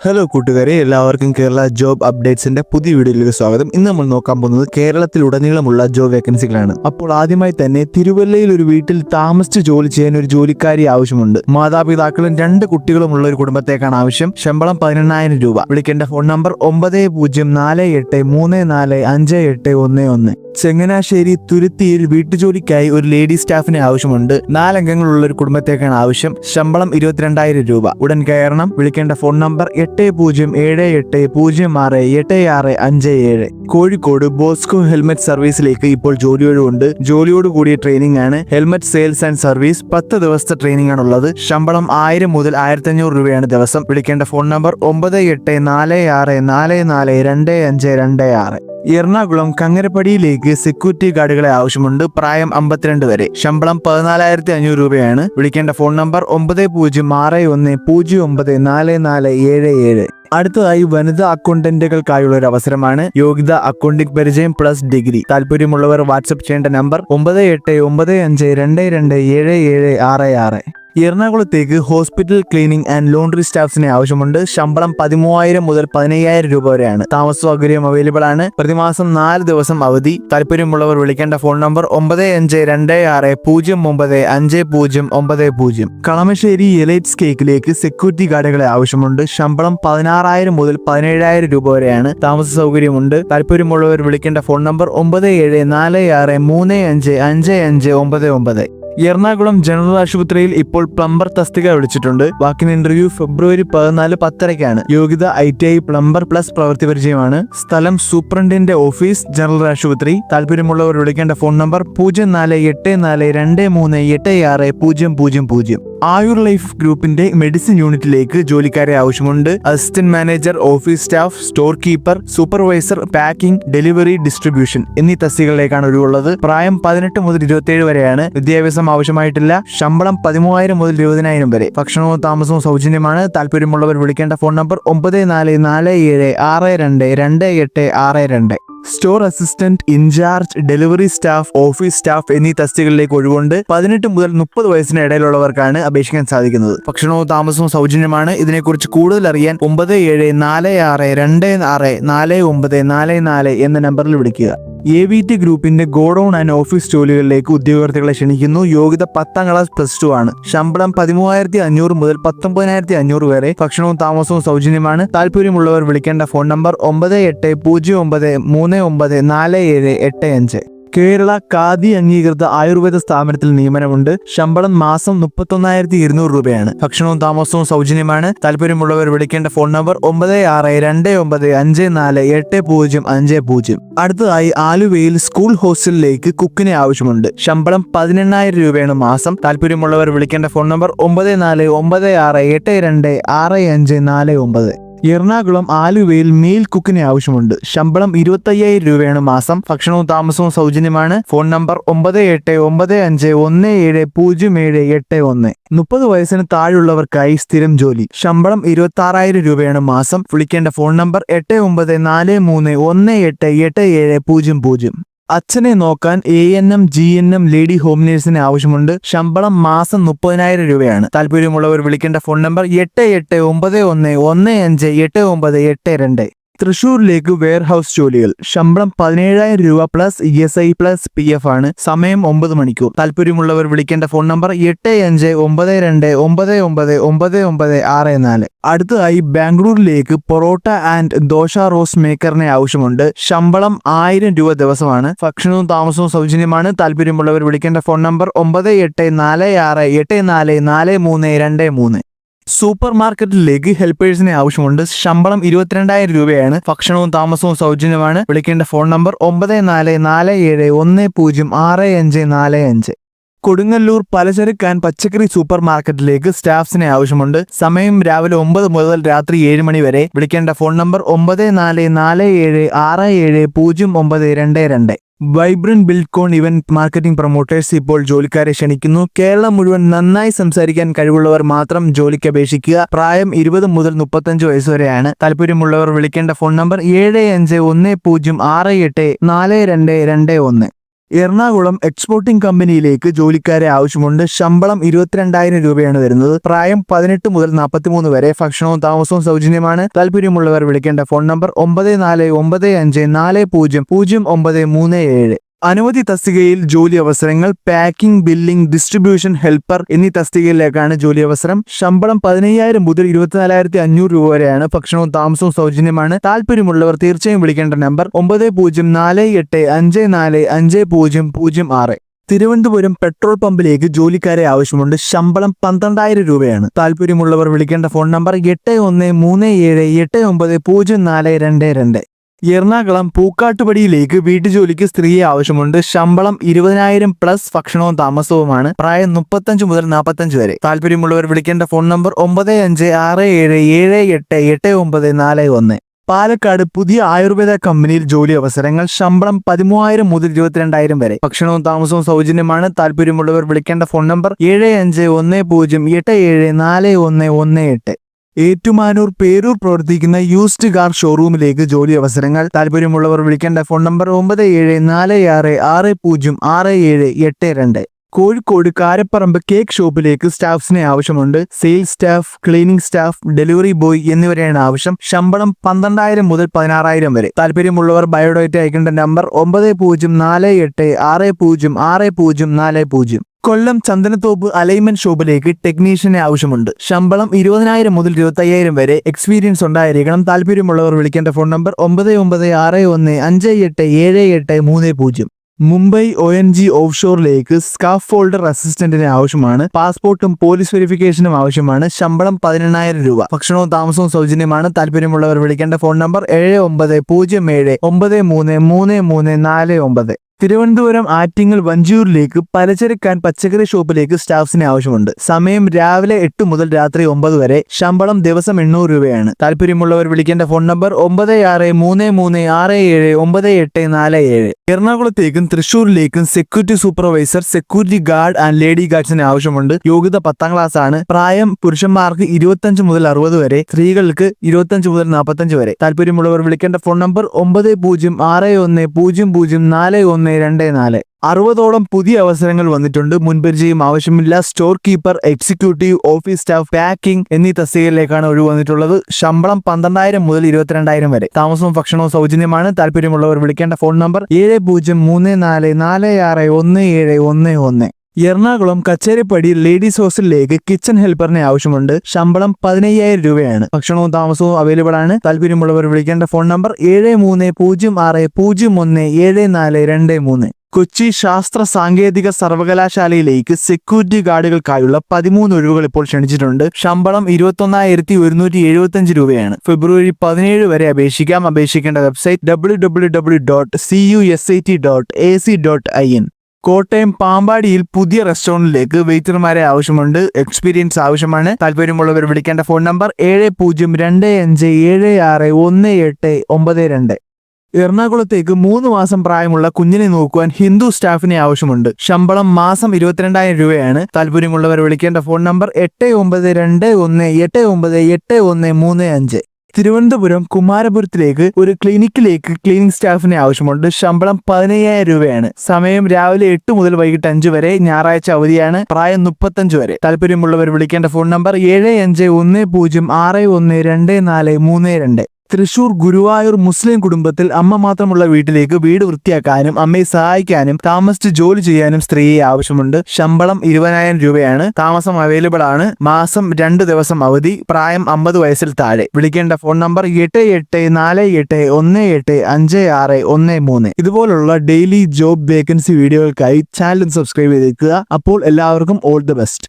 Hello കൂട്ടുകാരെ, എല്ലാവർക്കും Kerala job അപ്ഡേറ്റ്സിന്റെ പുതിയ വീഡിയോയിലേക്ക് സ്വാഗതം. ഇന്ന് നമ്മൾ നോക്കാൻ പോകുന്നത് കേരളത്തിലുടനീളമുള്ള ജോബ് വേക്കൻസികളാണ്. അപ്പോൾ ആദ്യമായി തന്നെ തിരുവല്ലയിൽ ഒരു വീട്ടിൽ താമസിച്ച് ജോലി ചെയ്യാൻ ഒരു ജോലിക്കാരി ആവശ്യമുണ്ട്. മാതാപിതാക്കളും 2 കുട്ടികളുമുള്ള ഒരു കുടുംബത്തേക്കാണ് ആവശ്യം. ശമ്പളം 18,000 രൂപ. വിളിക്കേണ്ട ഫോൺ നമ്പർ 9048345811. ചങ്ങനാശ്ശേരി തുരുത്തിയിൽ വീട്ടുജോലിക്കായി ഒരു ലേഡി സ്റ്റാഫിനെ ആവശ്യമുണ്ട്. 4 അംഗങ്ങളുള്ള ഒരു കുടുംബത്തേക്കാണ് ആവശ്യം. ശമ്പളം 22,000 രൂപ. ഉടൻ കയറണം. വിളിക്കേണ്ട phone number 8078068657. Kozhikode Bosco helmet സർവീസിലേക്ക് ഇപ്പോൾ ജോലിയൊഴിവുണ്ട്. ജോലിയോട് കൂടിയ ട്രെയിനിങ് ആണ്. ഹെൽമെറ്റ് സെയിൽസ് ആൻഡ് സർവീസ് 10 ദിവസത്തെ ട്രെയിനിങ് ആണുള്ളത്. ശമ്പളം 1000 മുതൽ 1500 രൂപയാണ് ദിവസം. വിളിക്കേണ്ട ഫോൺ നമ്പർ 9846442526. എറണാകുളം കങ്ങരപ്പടിയിലേക്ക് സെക്യൂരിറ്റി ഗാർഡുകളെ ആവശ്യമുണ്ട്. പ്രായം 52 വരെ. ശമ്പളം 14,500 രൂപയാണ്. വിളിക്കേണ്ട ഫോൺ നമ്പർ 9061094477. അടുത്തതായി വനിതാ അക്കൗണ്ടന്റുകൾക്കായുള്ള ഒരു അവസരമാണ്. യോഗ്യത അക്കൗണ്ടിംഗ് പരിചയം പ്ലസ് ഡിഗ്രി. താല്പര്യമുള്ളവർ വാട്സ്ആപ്പ് ചെയ്യേണ്ട നമ്പർ 9895227766. എറണാകുളത്തേക്ക് ഹോസ്പിറ്റൽ ക്ലീനിംഗ് ആൻഡ് ലോണ്ടറി സ്റ്റാഫ്സിനെ ആവശ്യമുണ്ട്. ശമ്പളം 13,000 മുതൽ 15,000 രൂപ വരെയാണ്. താമസ സൗകര്യം അവൈലബിൾ ആണ്. പ്രതിമാസം 4 ദിവസം അവധി. താല്പര്യമുള്ളവർ വിളിക്കേണ്ട ഫോൺ നമ്പർ 9526095090. കളമശ്ശേരി എലൈറ്റ്സ് കേക്കിലേക്ക് സെക്യൂരിറ്റി ഗാർഡുകളെ ആവശ്യമുണ്ട്. ശമ്പളം 16,000 മുതൽ 17,000 രൂപ വരെയാണ്. താമസ സൗകര്യമുണ്ട്. താല്പര്യമുള്ളവർ വിളിക്കേണ്ട ഫോൺ നമ്പർ 9746355599. എറണാകുളം ജനറൽ ആശുപത്രിയിൽ ഇപ്പോൾ പ്ലംബർ തസ്തിക വിളിച്ചിട്ടുണ്ട്. വാക്കിൻ ഇന്റർവ്യൂ ഫെബ്രുവരി 14 10:30. യോഗ്യത ITI പ്ലംബർ പ്ലസ് പ്രവൃത്തി പരിചയമാണ്. സ്ഥലം സൂപ്രണ്ടിന്റെ ഓഫീസ്, ജനറൽ ആശുപത്രി. താല്പര്യമുള്ളവർ വിളിക്കേണ്ട ഫോൺ നമ്പർ 0484238600. ആയുർ ലൈഫ് ഗ്രൂപ്പിന്റെ മെഡിസിൻ യൂണിറ്റിലേക്ക് ജോലിക്കാരെ ആവശ്യമുണ്ട്. Assistant manager, office staff, store keeper, supervisor, packing, delivery, distribution എന്നീ തസ്തികകളിലേക്കാണ് ഒഴിവുള്ളത്. പ്രായം 18 മുതൽ 27 വരെയാണ്. വിദ്യാഭ്യാസം ആവശ്യമായിട്ടില്ല. ശമ്പളം 13,000 മുതൽ 20,000 വരെ. ഭക്ഷണവും താമസവും സൗജന്യമാണ്. താല്പര്യമുള്ളവർ വിളിക്കേണ്ട phone number 9447622862. Store assistant, incharge, delivery staff, office staff എന്നീ തസ്തികകളിലേക്ക് ഒഴിവുണ്ട്. 18 മുതൽ 30 വയസ്സിന് ഇടയിലുള്ളവർക്കാണ് അപേക്ഷിക്കാൻ സാധിക്കുന്നത്. ഭക്ഷണവും താമസവും സൗജന്യമാണ്. ഇതിനെക്കുറിച്ച് കൂടുതൽ അറിയാൻ 9746264944 എന്ന നമ്പറിൽ വിളിക്കുക. AVT ഗ്രൂപ്പിന്റെ ഗോഡൌൺ ആൻഡ് ഓഫീസ് ജോലികളിലേക്ക് ഉദ്യോഗാർത്ഥികളെ ക്ഷണിക്കുന്നു. യോഗ്യത 10ാം ക്ലാസ് +2 ആണ്. ശമ്പളം 13,500 മുതൽ 19,500 വരെ. ഭക്ഷണവും താമസവും സൗജന്യമാണ്. താല്പര്യമുള്ളവർ വിളിക്കേണ്ട ഫോൺ നമ്പർ 9809394785. കേരള ഖാദി അംഗീകൃത ആയുർവേദ സ്ഥാപനത്തിൽ നിയമനമുണ്ട്. ശമ്പളം മാസം 31,200 രൂപയാണ്. ഭക്ഷണവും താമസവും സൗജന്യമാണ്. താല്പര്യമുള്ളവർ വിളിക്കേണ്ട ഫോൺ നമ്പർ 9629548050. അടുത്തതായി ആലുവയിൽ സ്കൂൾ ഹോസ്റ്റലിലേക്ക് കുക്കിനെ ആവശ്യമുണ്ട്. ശമ്പളം 18,000 രൂപയാണ് മാസം. താല്പര്യമുള്ളവർ വിളിക്കേണ്ട ഫോൺ നമ്പർ 9496826549. എറണാകുളം ആലുവയിൽ മീൽ കുക്കിനെ ആവശ്യമുണ്ട്. ശമ്പളം 25,000 രൂപയാണ് മാസം. ഭക്ഷണവും താമസവും സൗജന്യമാണ്. Phone number 9895170781. 30 വയസ്സിന് താഴെയുള്ളവർക്കായി സ്ഥിരം ജോലി. ശമ്പളം 26,000 രൂപയാണ് മാസം. വിളിക്കേണ്ട ഫോൺ നമ്പർ 8943188700. അച്ഛനെ നോക്കാൻ ANM GNM ലേഡി ഹോം നേഴ്സിനെ ആവശ്യമുണ്ട്. ശമ്പളം മാസം 30,000 രൂപയാണ്. താല്പര്യമുള്ളവർ വിളിക്കേണ്ട ഫോൺ നമ്പർ 8891158982. തൃശൂരിലേക്ക് വെയർഹൌസ് ജോലികൾ. ശമ്പളം 17,000 രൂപ പ്ലസ് ESI പ്ലസ് PF ആണ്. സമയം 9 മണിക്കൂർ. താല്പര്യമുള്ളവർ വിളിക്കേണ്ട ഫോൺ നമ്പർ 8592999964. അടുത്തതായി ബാംഗ്ലൂരിലേക്ക് പൊറോട്ട ആൻഡ് ദോശ റോസ്റ്റ് മേക്കറിനെ ആവശ്യമുണ്ട്. ശമ്പളം 1000 രൂപ ദിവസമാണ്. ഭക്ഷണവും താമസവും സൗജന്യമാണ്. താല്പര്യമുള്ളവർ വിളിക്കേണ്ട ഫോൺ നമ്പർ 9846844323. സൂപ്പർ മാർക്കറ്റിലേക്ക് ഹെൽപ്പേഴ്സിനെ ആവശ്യമുണ്ട്. ശമ്പളം 22,000 രൂപയാണ്. ഭക്ഷണവും താമസവും സൗജന്യമാണ്. വിളിക്കേണ്ട ഫോൺ നമ്പർ 9447106545. കൊടുങ്ങല്ലൂർ പലചരക്ക് ആൻഡ് പച്ചക്കറി സൂപ്പർ മാർക്കറ്റിലേക്ക് സ്റ്റാഫ്സിനെ ആവശ്യമുണ്ട്. സമയം രാവിലെ 9 മുതൽ രാത്രി 7 മണി വരെ. വിളിക്കേണ്ട phone number 9447670922. Vibrant Buildcon event marketing promoters ഇപ്പോൾ ജോലിക്കാരെ ക്ഷണിക്കുന്നു. കേരളം മുഴുവൻ നന്നായി സംസാരിക്കാൻ കഴിവുള്ളവർ മാത്രം ജോലിക്ക് അപേക്ഷിക്കുക. പ്രായം 20 മുതൽ 35 വയസ്സ് വരെയാണ്. താല്പര്യമുള്ളവർ വിളിക്കേണ്ട ഫോൺ നമ്പർ 7510684221. എറണാകുളം എക്സ്പോർട്ടിംഗ് കമ്പനിയിലേക്ക് ജോലിക്കാരെ ആവശ്യമുണ്ട്. ശമ്പളം 22,000 രൂപയാണ് വരുന്നത്. പ്രായം 18 മുതൽ 43 വരെ. ഭക്ഷണവും താമസവും സൗജന്യമാണ്. താല്പര്യമുള്ളവർ വിളിക്കേണ്ട ഫോൺ നമ്പർ 9495400937. അനവധി തസ്തികയിൽ ജോലി അവസരങ്ങൾ. പാക്കിംഗ്, ബില്ലിംഗ്, ഡിസ്ട്രിബ്യൂഷൻ, ഹെൽപ്പർ എന്നീ തസ്തികയിലേക്കാണ് ജോലി അവസരം. ശമ്പളം 15,000 മുതൽ 24,500 രൂപ വരെയാണ്. ഭക്ഷണവും താമസവും സൗജന്യമാണ്. താല്പര്യമുള്ളവർ തീർച്ചയായും വിളിക്കേണ്ട നമ്പർ 9048545006. തിരുവനന്തപുരം പെട്രോൾ പമ്പിലേക്ക് ജോലിക്കാരെ ആവശ്യമുണ്ട്. ശമ്പളം 12,000 രൂപയാണ്. താല്പര്യമുള്ളവർ വിളിക്കേണ്ട ഫോൺ നമ്പർ 8137890422. എറണാകുളം പൂക്കാട്ടുപടിയിലേക്ക് വീട്ടുജോലിക്ക് സ്ത്രീയെ ആവശ്യമുണ്ട്. ശമ്പളം 20,000 പ്ലസ് ഭക്ഷണവും താമസവുമാണ്. പ്രായം 35 മുതൽ 45 വരെ. താല്പര്യമുള്ളവർ വിളിക്കേണ്ട ഫോൺ നമ്പർ 9567788941. പാലക്കാട് പുതിയ ആയുർവേദ കമ്പനിയിൽ ജോലി അവസരങ്ങൾ. ശമ്പളം 13,000 മുതൽ 22,000 വരെ. ഭക്ഷണവും താമസവും സൗജന്യമാണ്. താല്പര്യമുള്ളവർ വിളിക്കേണ്ട ഫോൺ നമ്പർ 7510874118. ഏറ്റുമാനൂർ പേരൂർ പ്രവർത്തിക്കുന്ന യൂസ്ഡ് കാർ ഷോറൂമിലേക്ക് ജോലി അവസരങ്ങൾ. താല്പര്യമുള്ളവർ വിളിക്കേണ്ട phone number 9746606782. Kozhikode Karaparamba cake ഷോപ്പിലേക്ക് സ്റ്റാഫ്സിനെ ആവശ്യമുണ്ട്. Sales staff, cleaning staff, delivery boy എന്നിവരെയാണ് ആവശ്യം. ശമ്പളം 12,000 മുതൽ 16,000 വരെ. താല്പര്യമുള്ളവർ ബയോഡേറ്റ അയക്കേണ്ട നമ്പർ 9048606040. കൊല്ലം ചന്ദനത്തോപ്പ് അലൈൻമെന്റ് ഷോപ്പിലേക്ക് ടെക്നീഷ്യനെ ആവശ്യമുണ്ട്. ശമ്പളം 20,000 മുതൽ 25,000 വരെ. എക്സ്പീരിയൻസ് ഉണ്ടായിരിക്കണം. താല്പര്യമുള്ളവർ വിളിക്കേണ്ട ഫോൺ നമ്പർ 9961587830. മുംബൈ ONG ഓഫ്ഷോറിലേക്ക് സ്കാഫ് ഫോൾഡർ അസിസ്റ്റന്റിന് ആവശ്യമാണ്. പാസ്പോർട്ടും പോലീസ് വെരിഫിക്കേഷനും ആവശ്യമാണ്. ശമ്പളം 18,000 രൂപ. ഭക്ഷണവും താമസവും സൗജന്യമാണ്. താല്പര്യമുള്ളവർ വിളിക്കേണ്ട ഫോൺ നമ്പർ 7907933349. തിരുവനന്തപുരം ആറ്റിങ്ങൽ വഞ്ചിയൂരിലേക്ക് പലചരക്കാൻ പച്ചക്കറി ഷോപ്പിലേക്ക് സ്റ്റാഫ്സിനെ ആവശ്യമുണ്ട്. സമയം രാവിലെ 8 മുതൽ രാത്രി 9 വരെ. ശമ്പളം ദിവസം 800 രൂപയാണ്. താല്പര്യമുള്ളവർ വിളിക്കേണ്ട ഫോൺ നമ്പർ 9633679847. എറണാകുളത്തേക്കും തൃശൂരിലേക്കും security supervisor, security guard and lady ഗാർഡ്സിന് ആവശ്യമുണ്ട്. യോഗ്യത 10ാം ക്ലാസ് ആണ്. പ്രായം പുരുഷന്മാർക്ക് 25 മുതൽ 60 വരെ, സ്ത്രീകൾക്ക് 25 മുതൽ 45 വരെ. താല്പര്യമുള്ളവർ വിളിക്കേണ്ട ഫോൺ നമ്പർ 9061004124. 60ഓളം പുതിയ അവസരങ്ങൾ വന്നിട്ടുണ്ട്. മുൻപരിചയം ആവശ്യമില്ല. Store keeper, executive, office staff, packing എന്നീ തസ്തികയിലേക്കാണ് ഒഴിവ് വന്നിട്ടുള്ളത്. ശമ്പളം 12,000 മുതൽ 22,000 വരെ. താമസവും ഭക്ഷണവും സൗജന്യമാണ്. താല്പര്യമുള്ളവർ വിളിക്കേണ്ട phone number 7034461711. Ernakulam Kacheripady ladies ഹോസ്റ്റലിലേക്ക് കിച്ചൺ ഹെൽപ്പറിനെ ആവശ്യമുണ്ട്. ശമ്പളം 15,000 രൂപയാണ്. ഭക്ഷണവും താമസവും അവൈലബിൾ ആണ്. താല്പര്യമുള്ളവർ വിളിക്കേണ്ട ഫോൺ നമ്പർ 7306047423. കൊച്ചി ശാസ്ത്ര സാങ്കേതിക സർവകലാശാലയിലേക്ക് സെക്യൂരിറ്റി ഗാർഡുകൾക്കായുള്ള 13 ഒഴിവുകൾ ഇപ്പോൾ ക്ഷണിച്ചിട്ടുണ്ട്. ശമ്പളം 21,175 രൂപയാണ്. ഫെബ്രുവരി 17 വരെ അപേക്ഷിക്കാം. അപേക്ഷിക്കേണ്ട വെബ്സൈറ്റ് www.cusat.ac.in. കോട്ടയം പാമ്പാടിയിൽ പുതിയ റെസ്റ്റോറന്റിലേക്ക് വെയിറ്റർമാരെ ആവശ്യമുണ്ട്. എക്സ്പീരിയൻസ് ആവശ്യമാണ്. താല്പര്യമുള്ളവർ വിളിക്കേണ്ട ഫോൺ നമ്പർ 7025761892. എറണാകുളത്തേക്ക് 3 മാസം പ്രായമുള്ള കുഞ്ഞിനെ നോക്കുവാൻ ഹിന്ദു സ്റ്റാഫിനെ ആവശ്യമുണ്ട്. ശമ്പളം മാസം 22,000 രൂപയാണ്. താല്പര്യമുള്ളവർ വിളിക്കേണ്ട ഫോൺ നമ്പർ 8921898135. തിരുവനന്തപുരം കുമാരപുരത്തിലേക്ക് ഒരു ക്ലിനിക്കിലേക്ക് ക്ലീനിംഗ് സ്റ്റാഫിനെ ആവശ്യമുണ്ട്. ശമ്പളം 15,000 രൂപയാണ്. സമയം രാവിലെ 8 മുതൽ വൈകിട്ട് 5 വരെ. ഞായറാഴ്ച അവധിയാണ്. പ്രായം 35 വരെ. താല്പര്യമുള്ളവർ വിളിക്കേണ്ട ഫോൺ നമ്പർ 7510612432. തൃശൂർ ഗുരുവായൂർ മുസ്ലിം കുടുംബത്തിൽ അമ്മ മാത്രമുള്ള വീട്ടിലേക്ക് വീട് വൃത്തിയാക്കാനും അമ്മയെ സഹായിക്കാനും താമസിച്ച് ജോലി ചെയ്യാനും സ്ത്രീയെ ആവശ്യമുണ്ട്. ശമ്പളം 20,000 രൂപയാണ്. താമസം അവൈലബിൾ ആണ്. മാസം 2 ദിവസം അവധി. പ്രായം 50 വയസ്സിൽ താഴെ. വിളിക്കേണ്ട ഫോൺ നമ്പർ 8848185613. ഇതുപോലുള്ള ഡെയിലി ജോബ് വേക്കൻസി വീഡിയോകൾക്കായി ചാനൽ സബ്സ്ക്രൈബ് ചെയ്തേക്കുക. അപ്പോൾ എല്ലാവർക്കും ഓൾ ദി ബെസ്റ്റ്.